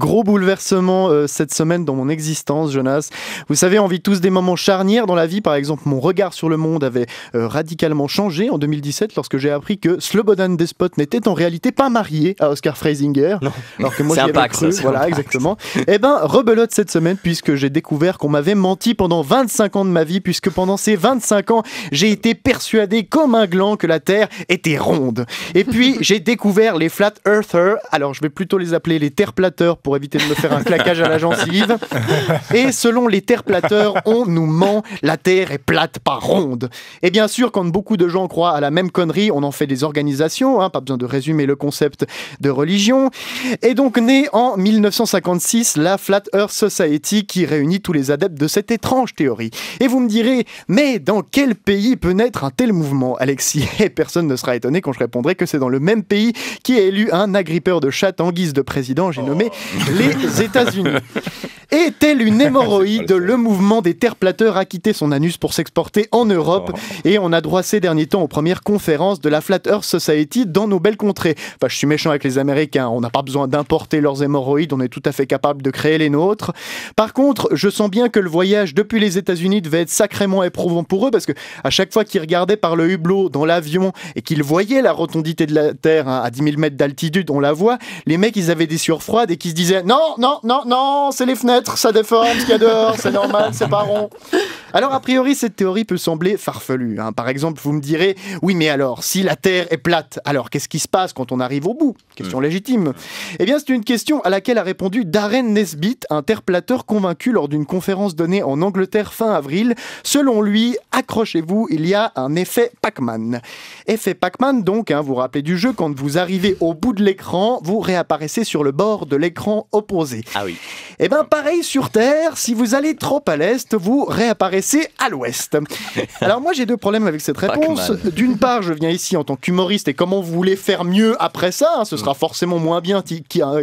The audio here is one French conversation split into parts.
Gros bouleversement cette semaine dans mon existence, Jonas. Vous savez, on vit tous des moments charnières dans la vie. Par exemple, mon regard sur le monde avait radicalement changé en 2017 lorsque j'ai appris que Slobodan Despot n'était en réalité pas marié à Oscar Freisinger. Non. Alors que moi, C'est j'y un avais Pax, cru. ça, c'est Voilà, un Pax. exactement. Eh ben, rebelote cette semaine puisque j'ai découvert qu'on m'avait menti pendant 25 ans de ma vie, puisque pendant ces 25 ans, j'ai été persuadé comme un gland que la Terre était ronde. Et puis, j'ai découvert les Flat Earthers. Alors, je vais plutôt les appeler les terre-plateurs pour éviter de me faire un claquage à la gencive. Et selon les terre-plateurs, on nous ment, la Terre est plate, pas ronde. Et bien sûr, quand beaucoup de gens croient à la même connerie, on en fait des organisations, pas besoin de résumer le concept de religion. Et donc, née en 1956, la Flat Earth Society qui réunit tous les adeptes de cette étrange théorie. Et vous me direz, mais dans quel pays peut naître un tel mouvement, Alexis? Et personne ne sera étonné quand je répondrai que c'est dans le même pays qui a élu un agrippeur de chatte en guise de président, j'ai nommé les États-Unis. Et tel une hémorroïde, le mouvement des terre-plateurs a quitté son anus pour s'exporter en Europe. Et on a droit ces derniers temps aux premières conférences de la Flat Earth Society dans nos belles contrées. Enfin, je suis méchant avec les Américains, on n'a pas besoin d'importer leurs hémorroïdes, on est tout à fait capable de créer les nôtres. Par contre, je sens bien que le voyage depuis les États-Unis devait être sacrément éprouvant pour eux, parce que à chaque fois qu'ils regardaient par le hublot dans l'avion et qu'ils voyaient la rotondité de la Terre à 10 000 mètres d'altitude, on la voit, les mecs ils avaient des sueurs froides et qui se disaient non, c'est les fenêtres, ça déforme ce qu'il y a dehors, c'est normal, c'est pas rond. Alors a priori cette théorie peut sembler farfelue. Par exemple, vous me direz, oui mais alors, si la Terre est plate, alors qu'est-ce qui se passe quand on arrive au bout? Question légitime. Eh bien c'est une question à laquelle a répondu Darren Nesbitt, un terre-plateur convaincu lors d'une conférence donnée en Angleterre fin avril. Selon lui, accrochez-vous, il y a un effet Pac-Man. Effet Pac-Man donc, vous vous rappelez du jeu, quand vous arrivez au bout de l'écran, vous réapparaissez sur le bord de l'écran opposé. Ah oui. Eh bien pareil sur Terre, si vous allez trop à l'est, vous réapparaissez à l'ouest. Alors moi j'ai deux problèmes avec cette réponse. Pac-Man. D'une part, je viens ici en tant qu'humoriste et comment vous voulez faire mieux après ça, ce sera forcément moins bien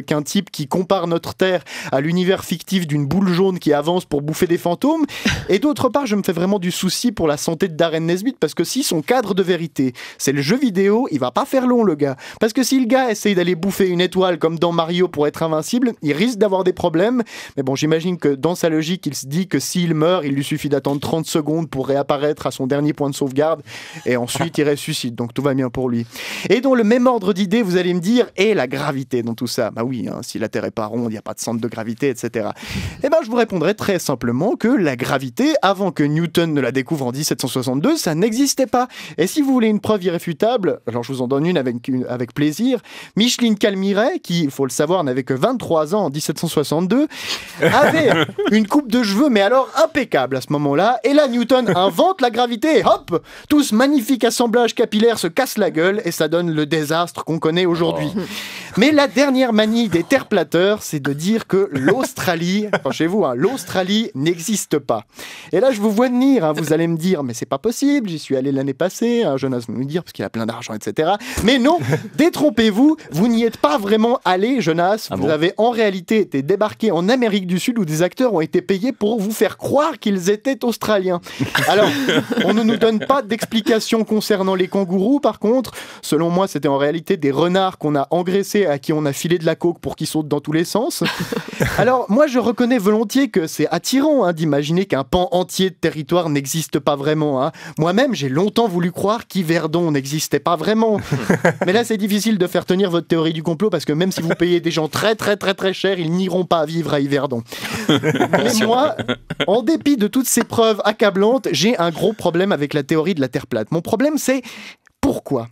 qu'un type qui compare notre Terre à l'univers fictif d'une boule jaune qui avance pour bouffer des fantômes. Et d'autre part, je me fais vraiment du souci pour la santé de Darren Nesbitt, parce que si son cadre de vérité c'est le jeu vidéo, il va pas faire long le gars. Parce que si le gars essaye d'aller bouffer une étoile comme dans Mario pour être invincible, il risque d'avoir des problèmes. Mais bon, j'imagine que dans sa logique, il se dit que s'il meurt, il lui suffit d'attendre 30 secondes pour réapparaître à son dernier point de sauvegarde et ensuite il ressuscite, donc tout va bien pour lui. Et dans le même ordre d'idée, vous allez me dire, et la gravité dans tout ça? Bah oui, si la Terre est pas ronde, il n'y a pas de centre de gravité, etc. Eh ben, je vous répondrai très simplement que la gravité, avant que Newton ne la découvre en 1762, ça n'existait pas. Et si vous voulez une preuve irréfutable, alors je vous en donne une avec plaisir. Micheline Calmiret, qui, il faut le savoir, n'avait que 23 ans en 1762, avait une coupe de cheveux, mais alors impeccable à ce moment-là. Et là, Newton invente la gravité et hop, tout ce magnifique assemblage capillaire se casse la gueule et ça donne le désastre qu'on connaît aujourd'hui. Mais la dernière manie des terre-plateurs, c'est de dire que l'Australie, chez-vous, l'Australie n'existe pas. Et là, je vous vois venir, vous allez me dire, mais c'est pas possible, j'y suis allé l'année passée, Jonas va me dire, parce qu'il a plein d'argent, etc. Mais non, détrompez-vous, vous n'y êtes pas vraiment allé, Jonas. Vous avez en réalité été débarqué en Amérique du Sud où des acteurs ont été payés pour vous faire croire qu'ils étaient australiens. Alors, on ne nous donne pas d'explication concernant les kangourous, par contre. Selon moi, c'était en réalité des renards qu'on a engraissés, à qui on a filé de la coke pour qu'ils sautent dans tous les sens. Alors, moi, je reconnais volontiers que c'est attirant d'imaginer qu'un pan entier de territoire n'existe pas vraiment. Moi-même, j'ai longtemps voulu croire qu'Yverdon n'existait pas vraiment. Mais là, c'est difficile de faire tenir votre théorie du complot, parce que même si vous payez des gens très très très très cher, ils n'iront pas vivre à Yverdon. Mais moi, en dépit de toutes ces preuves accablantes, j'ai un gros problème avec la théorie de la Terre plate. Mon problème, c'est pourquoi ?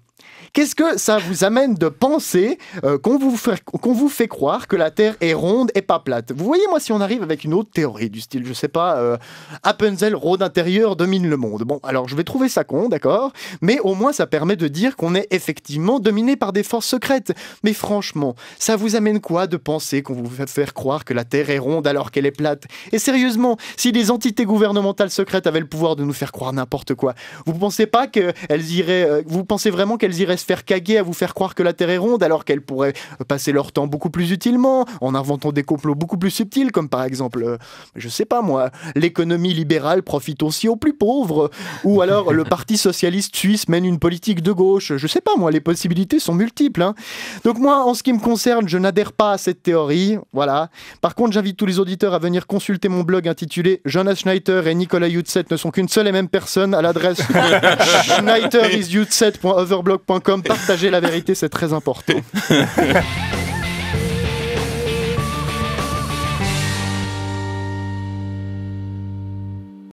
Qu'est-ce que ça vous amène de penser qu'on vous fait croire que la Terre est ronde et pas plate? Vous voyez, moi, si on arrive avec une autre théorie du style, je sais pas, Appenzell Road intérieur domine le monde. Bon, alors je vais trouver ça con, d'accord, mais au moins ça permet de dire qu'on est effectivement dominé par des forces secrètes. Mais franchement, ça vous amène quoi de penser qu'on vous fait faire croire que la Terre est ronde alors qu'elle est plate? Et sérieusement, si des entités gouvernementales secrètes avaient le pouvoir de nous faire croire n'importe quoi, vous pensez vraiment qu'elles iraient se faire caguer à vous faire croire que la Terre est ronde alors qu'elle pourrait passer leur temps beaucoup plus utilement en inventant des complots beaucoup plus subtils, comme par exemple, je sais pas moi, l'économie libérale profite aussi aux plus pauvres, ou alors le Parti socialiste suisse mène une politique de gauche. Je sais pas moi, les possibilités sont multiples, hein. Donc moi, en ce qui me concerne, je n'adhère pas à cette théorie, voilà. Par contre, j'invite tous les auditeurs à venir consulter mon blog intitulé Jonas Schneider et Nicolas Youtzet ne sont qu'une seule et même personne à l'adresse schneiderisyoutset.overblog.com. Partagez la vérité, c'est très important.